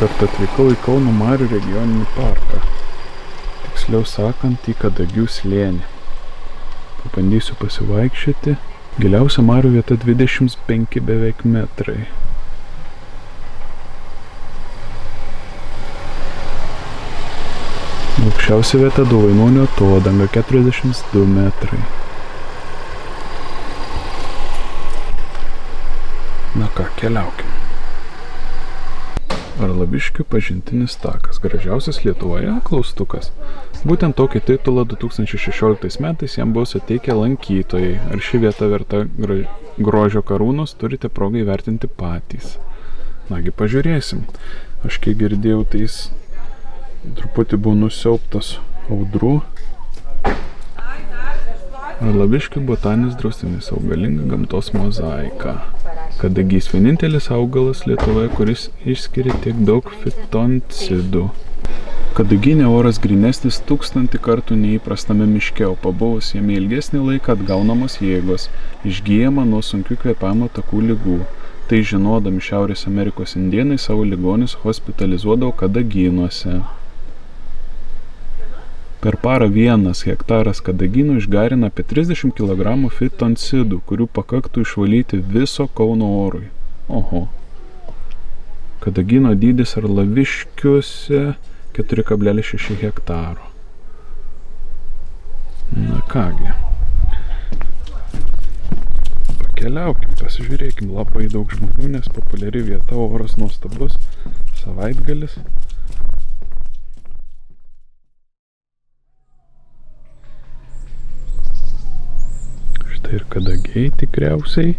kartą atvykau į Kauno marių regioninį parką. Tiksliau sakant, į Kadagių slėnį. Pabandysiu pasivaikščioti. Giliausia marių vieta 25 beveik metrai. Aukščiausia vieta Dovainuonio atodanga 42 metrai. Na ką, keliaukim. Arlaviškių pažintinis takas. Gražiausias Lietuvoje klaustukas. Būtent tokį titulą 2016 metais jam buvo suteikę lankytojai. Ar ši vieta verta grožio karūnos, turite progą įvertinti patys. Nagi, pažiūrėsim. Aš kiek girdėjau, tai jis truputį buvo nusiaubtas audrų. Arlaviškių botaninis draustinis, augalinga gamtos mozaika. Kadagys vienintelis augalas Lietuvoje, kuris išskiria tiek daug fitoncidų. Kadagyne oras grynesnis 1000 kartų neįprastame miške, o pabuvus jame ilgesnį laiką atgaunamos jėgos, išgyjama nuo sunkių kvėpavimo takų ligų. Tai žinodami Šiaurės Amerikos indėnai savo ligonius hospitalizuodavo kadagynuose. Per parą 1 hektaras kadagynų išgarina apie 30 kg fitoncidų, kurių pakaktų išvalyti viso Kauno orui. Oho. Kadagyno dydis Arlaviškiuose 4,6 hektaro. Na kągi. Pakeliaukim, pasižiūrėkim, labai daug žmonių, nes populiari vieta, oras nuostabus, savaitgalis. Štai ir kadagiai tikriausiai.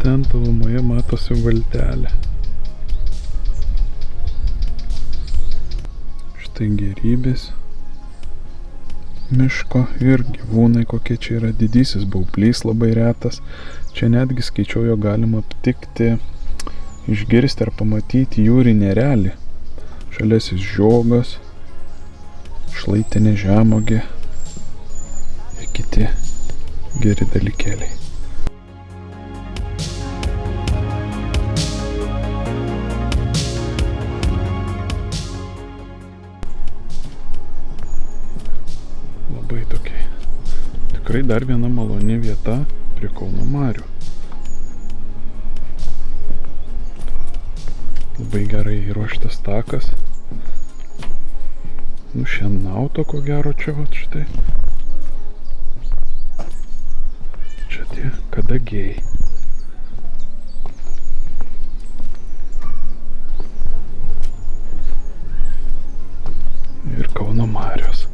Ten tolumoje matosi valtelė. Štai gėrybės miško ir gyvūnai kokie čia yra. Didysis baublys labai retas. Čia netgi skaičiau, jo galima aptikti, išgirsti ar pamatyti jūrinį erelį. Žaliasis žiogas, šlaitinė žemuogė ir kiti geri dalykėliai. Tikrai dar viena maloni vieta prie Kauno marių. Labai gerai įruoštas takas. Nušienauto ko gero čia, vat štai. Čia tie kadagiai. Ir Kauno marios.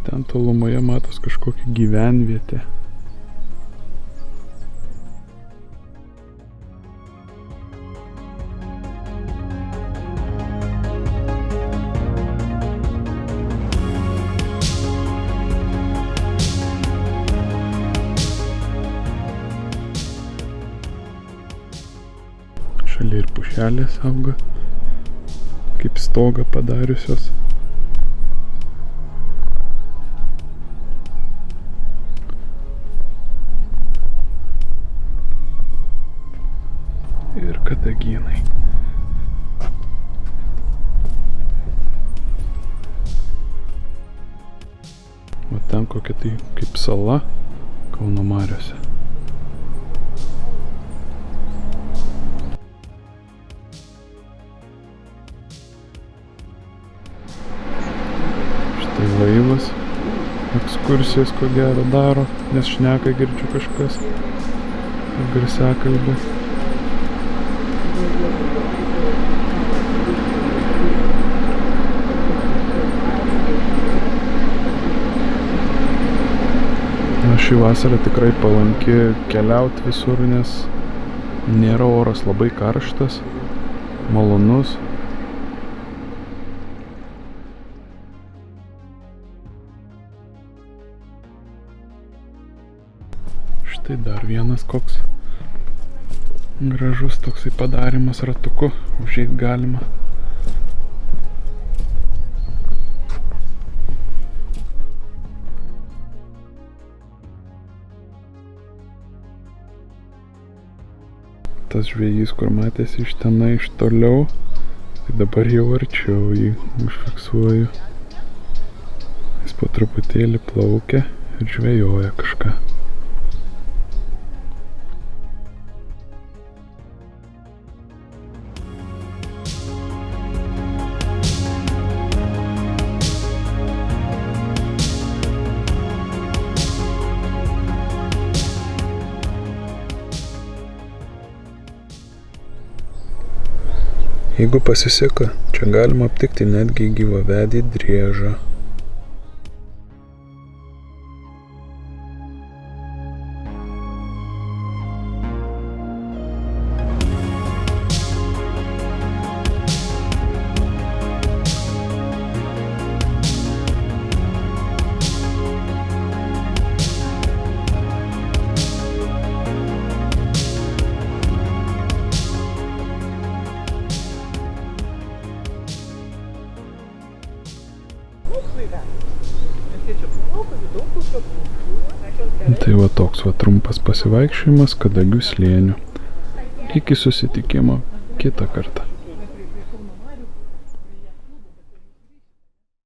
Ten tolumoje matos kažkokia gyvenvietė. Šalia ir pušelės auga, kaip stogą padariusios. kadagynai. O ten kokia tai kaip sala Kauno mariose. Štai laivas. Ekskursijas ko gero daro, nes šneka girdžiu kažkas. Garsiakalbė. Ši vasara tikrai palanki keliauti visur, nes nėra oras labai karštas, malonus. Štai dar vienas koks gražus toksai padarimas ratuku, užeit galima. Tas žvejys, kur matėsi iš tenai, iš toliau, tai dabar jau arčiau jį užfiksuoju. Jis po truputėlį plaukia ir žvejoja kažką. Jeigu pasiseka, čia galima aptikti netgi gyvavedį driežą. Tai va toks va trumpas pasivaikščiojimas Kadagių slėniu. Iki susitikimo kitą kartą.